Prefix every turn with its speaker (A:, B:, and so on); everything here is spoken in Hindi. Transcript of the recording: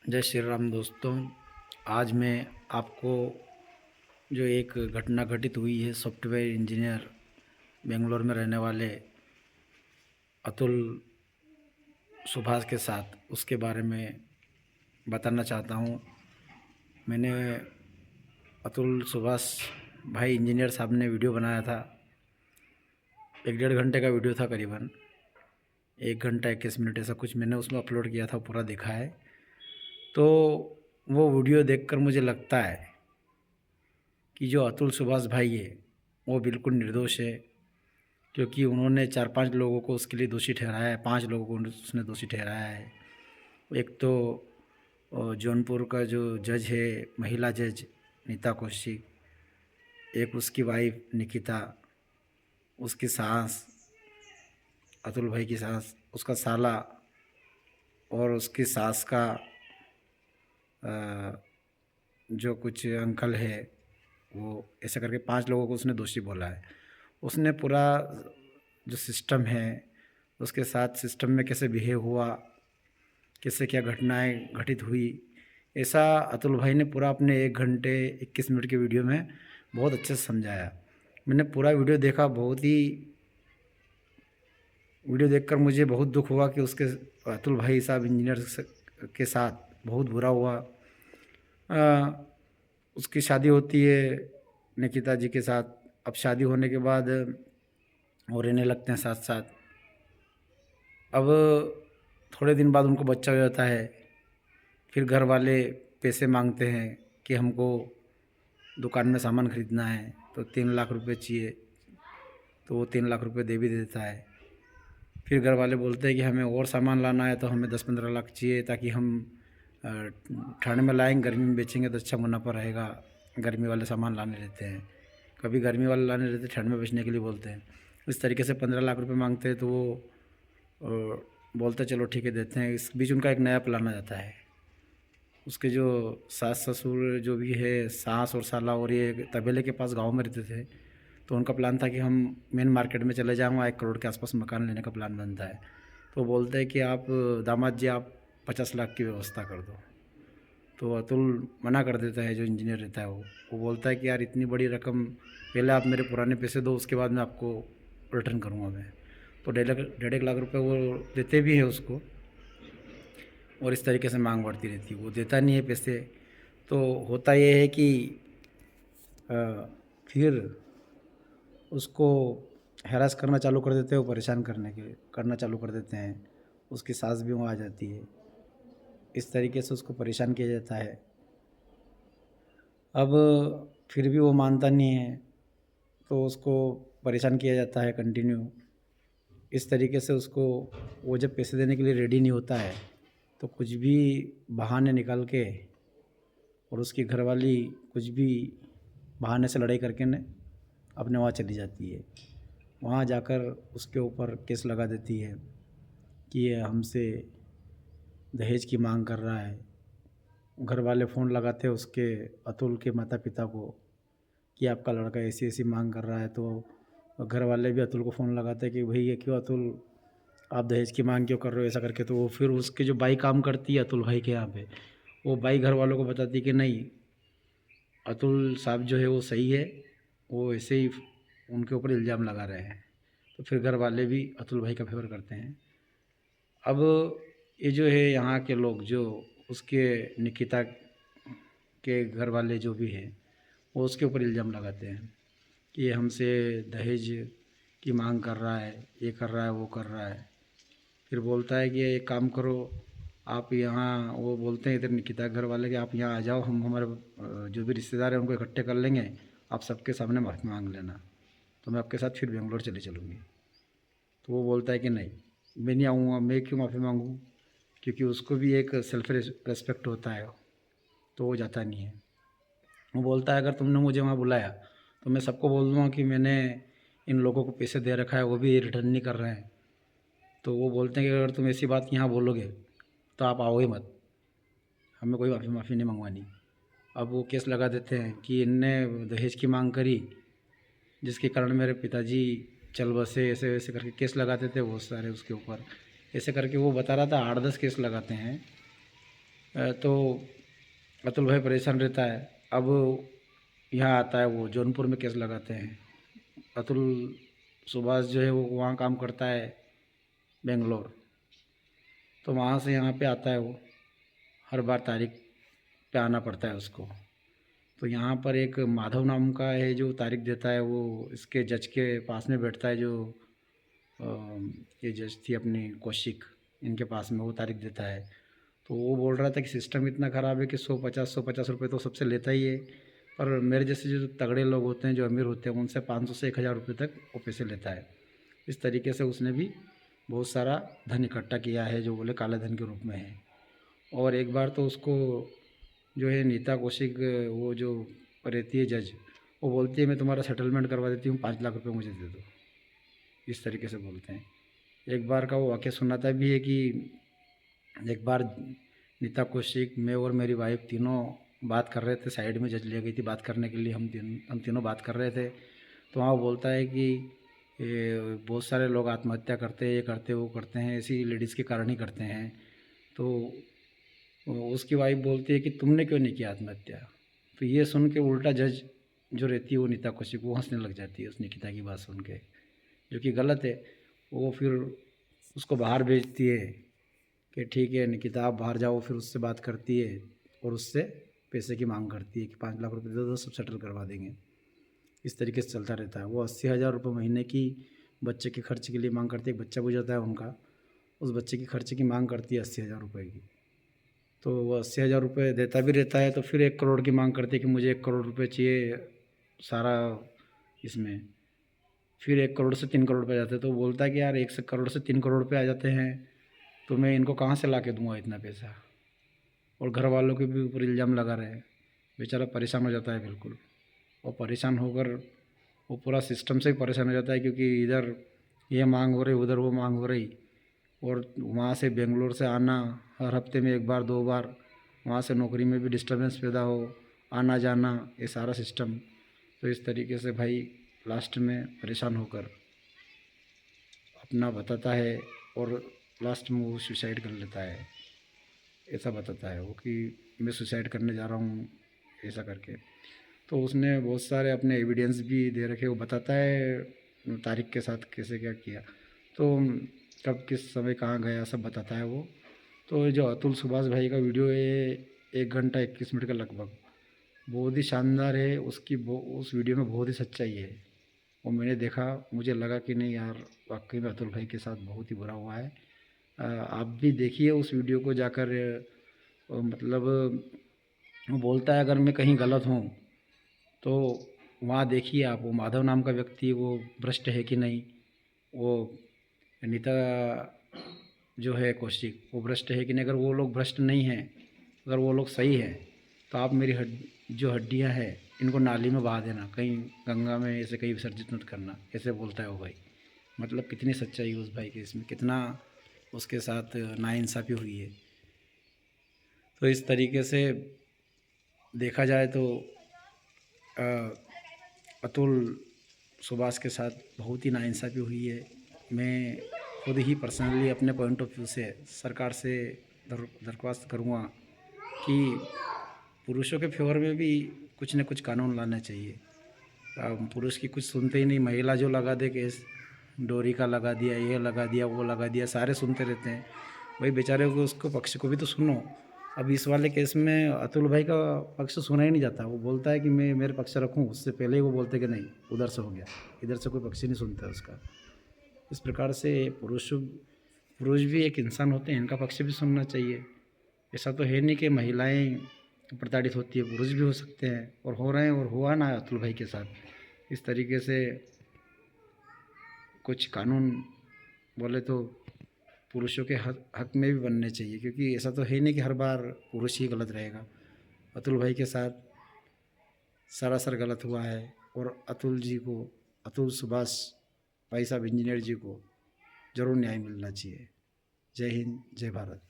A: जय श्री राम दोस्तों। आज मैं आपको जो एक घटना घटित हुई है सॉफ्टवेयर इंजीनियर बेंगलोर में रहने वाले अतुल सुभाष के साथ उसके बारे में बताना चाहता हूँ। मैंने अतुल सुभाष भाई इंजीनियर साहब ने वीडियो बनाया था। 1-1.5 घंटे का वीडियो था, करीबन 1 घंटा 21 मिनट ऐसा कुछ मैंने उसमें अपलोड किया था, पूरा देखा है। तो वो वीडियो देखकर मुझे लगता है कि जो अतुल सुभाष भाई है वो बिल्कुल निर्दोष है, क्योंकि उन्होंने 4-5 लोगों को उसके लिए दोषी ठहराया है। 5 लोगों को उसने दोषी ठहराया है। एक तो जौनपुर का जो जज है, महिला जज नीता कौशिक, एक उसकी वाइफ निकिता, उसकी सास, अतुल भाई की सास, उसका साला और उसकी सास का जो कुछ अंकल है, वो ऐसा करके 5 लोगों को उसने दोषी बोला है। उसने पूरा जो सिस्टम है उसके साथ सिस्टम में कैसे बिहेव हुआ, कैसे क्या घटनाएं घटित हुई, ऐसा अतुल भाई ने पूरा अपने 1 घंटे 21 मिनट के वीडियो में बहुत अच्छे से समझाया। मैंने पूरा वीडियो देखा। वीडियो देखकर मुझे बहुत दुख हुआ कि उसके अतुल भाई साहब इंजीनियर के साथ बहुत बुरा हुआ। उसकी शादी होती है निकिता जी के साथ। अब शादी होने के बाद वो रहने लगते हैं साथ साथ। अब थोड़े दिन बाद उनको बच्चा हो जाता है। फिर घर वाले पैसे मांगते हैं कि हमको दुकान में सामान ख़रीदना है, तो 3 लाख रुपए चाहिए। तो वो 3 लाख रुपए दे भी देता है। फिर घर वाले बोलते हैं कि हमें और सामान लाना है, तो हमें 10-15 लाख चाहिए, ताकि हम अ, ठंड में लाएंगे, गर्मी में बेचेंगे तो अच्छा मुनाफा रहेगा। गर्मी वाले सामान लाने रहते हैं, कभी गर्मी वाले लाने रहते हैं, ठंड में बेचने के लिए बोलते हैं। इस तरीके से 15 लाख रुपए मांगते हैं। तो वो बोलते हैं चलो ठीक है देते हैं। इस बीच उनका एक नया प्लान आ जाता है। उसके जो सास ससुर जो भी है, सास और साला और ये तबेले के पास गांव में रहते थे। तो उनका प्लान था कि हम मेन मार्केट में चले जाएँ, वहाँ 1 करोड़ के आसपास मकान लेने का प्लान बनता है। तो बोलते हैं कि आप दामाद जी आप 50 लाख की व्यवस्था कर दो। तो अतुल मना कर देता है, जो इंजीनियर रहता है वो बोलता है कि यार इतनी बड़ी रकम, पहले आप मेरे पुराने पैसे दो, उसके बाद मैं आपको रिटर्न करूँगा मैं। तो 1.5 लाख रुपए वो देते भी हैं उसको, और इस तरीके से मांग बढ़ती रहती है। वो देता नहीं है पैसे। तो होता ये है कि अ, फिर उसको हैरास करना चालू कर देते हैं, वो परेशान करना चालू कर देते हैं। उसकी सास भी वहाँ आ जाती है। इस तरीके से उसको परेशान किया जाता है। अब फिर भी वो मानता नहीं है, तो उसको परेशान किया जाता है कंटिन्यू। इस तरीके से उसको, वो जब पैसे देने के लिए रेडी नहीं होता है, तो कुछ भी बहाने निकाल के, और उसकी घरवाली कुछ भी बहाने से लड़ाई करके ने अपने वहाँ चली जाती है। वहाँ जाकर उसके ऊपर केस लगा देती है कि ये हमसे दहेज की मांग कर रहा है। घर वाले फ़ोन लगाते हैं उसके अतुल के माता पिता को कि आपका लड़का ऐसी ऐसी मांग कर रहा है। तो घर वाले भी अतुल को फ़ोन लगाते हैं कि भाई ये क्यों अतुल, आप दहेज की मांग क्यों कर रहे हो, ऐसा करके। तो वो फिर उसके जो बाई काम करती है अतुल भाई के यहाँ पे, वो बाई घर वालों को बताती है कि नहीं, अतुल साहब जो है वो सही है, वो ऐसे ही उनके ऊपर इल्ज़ाम लगा रहे हैं। तो फिर घर वाले भी अतुल भाई का फेवर करते हैं। अब ये जो है यहाँ के लोग, जो उसके निकिता के घर वाले जो भी हैं, वो उसके ऊपर इल्ज़ाम लगाते हैं कि ये हमसे दहेज की मांग कर रहा है, ये कर रहा है, वो कर रहा है। फिर बोलता है कि एक काम करो, आप यहाँ, वो बोलते हैं इधर निकिता घर वाले कि आप यहाँ आ जाओ, हम हमारे जो भी रिश्तेदार हैं उनको इकट्ठे कर लेंगे, आप सबके सामने माफ़ी मांग लेना, तो मैं आपके साथ फिर बेंगलोर चली चलूँगी। तो वो बोलता है कि नहीं, मैं नहीं आऊँगा, मैं क्यों माफ़ी मांगूँ, क्योंकि उसको भी एक सेल्फ रेस्पेक्ट होता है। तो वो जाता नहीं है। वो बोलता है अगर तुमने मुझे वहाँ बुलाया तो मैं सबको बोल दूँगा कि मैंने इन लोगों को पैसे दे रखा है, वो भी रिटर्न नहीं कर रहे हैं। तो वो बोलते हैं कि अगर तुम ऐसी बात यहाँ बोलोगे तो आप आओ ही मत, हमें कोई माफ़ी नहीं मंगवानी। अब वो केस लगा देते हैं कि इनने दहेज की मांग करी, जिसके कारण मेरे पिताजी चल बसे, ऐसे वैसे करके केस लगाते थे बहुत सारे उसके ऊपर। ऐसे करके वो बता रहा था 8-10 केस लगाते हैं। तो अतुल भाई परेशान रहता है। अब यहाँ आता है, वो जौनपुर में केस लगाते हैं। अतुल सुभाष जो है वो वहाँ काम करता है, बेंगलोर। तो वहाँ से यहाँ पे आता है वो, हर बार तारीख पे आना पड़ता है उसको। तो यहाँ पर एक माधव नाम का है जो तारीख देता है, वो इसके जज के पास में बैठता है, जो अ, ये जज थी अपनी कौशिक, इनके पास में वो तारीख देता है। तो वो बोल रहा था कि सिस्टम इतना ख़राब है कि 150 रुपये तो सबसे लेता ही है, पर मेरे जैसे जो तगड़े लोग होते हैं, जो अमीर होते हैं, उनसे 500 से 1000 रुपये तक वो पैसे लेता है। इस तरीके से उसने भी बहुत सारा धन इकट्ठा किया है, जो बोले काले धन के रूप में है। और एक बार तो उसको जो है नीता कौशिक, वो जो रहती है जज, वो बोलती है मैं तुम्हारा सेटलमेंट करवा देती हूँ, 5 लाख रुपये मुझे दे दो। इस तरीके से बोलते हैं। एक बार का वो वाक़या सुनाता भी है कि एक बार नीता कौशिक, मैं और मेरी वाइफ तीनों बात कर रहे थे, साइड में जज ले गई थी बात करने के लिए, हम तीनों बात कर रहे थे। तो वहाँ वो बोलता है कि ये बहुत सारे लोग आत्महत्या करते हैं, ये करते वो करते हैं, इसी लेडीज़ के कारण ही करते हैं। तो उसकी वाइफ बोलती है कि तुमने क्यों नहीं किया आत्महत्या। तो ये सुन के उल्टा जज जो रहती है वो नीता कौशिक, वो हंसने लग जाती है उस निकिता की बात सुन के, जो कि गलत है। वो फिर उसको बाहर भेजती है कि ठीक है निकिता आप बाहर जाओ। फिर उससे बात करती है और उससे पैसे की मांग करती है कि 5 लाख रुपये दे दो, सब सेटल करवा देंगे। इस तरीके से चलता रहता है। वो 80,000 रुपये महीने की बच्चे के खर्च के लिए मांग करती है। एक बच्चा हो जाता है उनका, उस बच्चे की खर्चे की मांग करती है 80,000 रुपये की। तो वो 80,000 रुपये देता भी रहता है। तो फिर 1 करोड़ की मांग करती है कि मुझे 1 करोड़ रुपये चाहिए सारा इसमें। फिर 1 करोड़ से 3 करोड़ पे आ जाते हैं। तो वो बोलता है कि यार 1 करोड़ से 3 करोड़ पे आ जाते हैं, तो मैं इनको कहाँ से ला के दूँगा इतना पैसा। और घर वालों के भी ऊपर इल्ज़ाम लगा रहे हैं। बेचारा परेशान हो जाता है बिल्कुल। और परेशान होकर वो पूरा सिस्टम से ही परेशान हो जाता है, क्योंकि इधर ये मांग हो रही, उधर वो मांग हो रही। और वहाँ से बेंगलोर से आना, हर हफ्ते में 1 बार 2 बार, वहाँ से नौकरी में भी डिस्टर्बेंस पैदा हो, आना जाना, ये सारा सिस्टम। तो इस तरीके से भाई लास्ट में परेशान होकर अपना बताता है और लास्ट में वो सुसाइड कर लेता है। ऐसा बताता है वो कि मैं सुसाइड करने जा रहा हूँ, ऐसा करके। तो उसने बहुत सारे अपने एविडेंस भी दे रखे, वो बताता है तारीख के साथ कैसे क्या किया, तो कब किस समय कहाँ गया, सब बताता है वो। तो जो अतुल सुभाष भाई का वीडियो है 1 घंटा 21 मिनट का लगभग, बहुत ही शानदार है। उस वीडियो में बहुत ही सच्चाई है। वो मैंने देखा, मुझे लगा कि नहीं यार वाकई में अतुल भाई के साथ बहुत ही बुरा हुआ है। आप भी देखिए उस वीडियो को जाकर। मतलब वो बोलता है अगर मैं कहीं गलत हूँ तो वहाँ देखिए आप, वो माधव नाम का व्यक्ति वो भ्रष्ट है कि नहीं, वो नीता जो है कौशिक वो भ्रष्ट है कि नहीं। अगर वो लोग भ्रष्ट नहीं हैं, अगर वो लोग सही हैं, तो आप मेरी जो हड्डियाँ हैं इनको नाली में बहा देना, कहीं गंगा में ऐसे कहीं विसर्जित मत करना, ऐसे बोलता है वो भाई। मतलब कितनी सच्चाई है उस भाई के इसमें, कितना उसके साथ नाइंसाफ़ी हुई है। तो इस तरीके से देखा जाए तो अतुल सुभाष के साथ बहुत ही नाइंसाफ़ी हुई है। मैं खुद ही पर्सनली अपने पॉइंट ऑफ व्यू से सरकार से दरख्वास्त करूँगा कि पुरुषों के फेवर में भी कुछ न कुछ कानून लाना चाहिए। पुरुष की कुछ सुनते ही नहीं, महिला जो लगा दे केस, डोरी का लगा दिया, ये लगा दिया, वो लगा दिया, सारे सुनते रहते हैं। भाई बेचारे को, उसको पक्ष को भी तो सुनो। अब इस वाले केस में अतुल भाई का पक्ष सुना ही नहीं जाता। वो बोलता है कि मैं मेरे पक्ष रखूं, उससे पहले ही वो बोलते कि नहीं उधर से हो गया, इधर से कोई पक्ष ही नहीं सुनता उसका। इस प्रकार से पुरुष भी एक इंसान होते हैं, इनका पक्ष भी सुनना चाहिए। ऐसा तो है नहीं कि महिलाएं प्रताड़ित होती है, पुरुष भी हो सकते हैं और हो रहे हैं, और हुआ ना अतुल भाई के साथ। इस तरीके से कुछ कानून बोले तो पुरुषों के हक में भी बनने चाहिए, क्योंकि ऐसा तो है नहीं कि हर बार पुरुष ही गलत रहेगा। अतुल भाई के साथ सरासर गलत हुआ है, और अतुल सुभाष भाई साहब इंजीनियर जी को ज़रूर न्याय मिलना चाहिए। जय हिंद, जय भारत।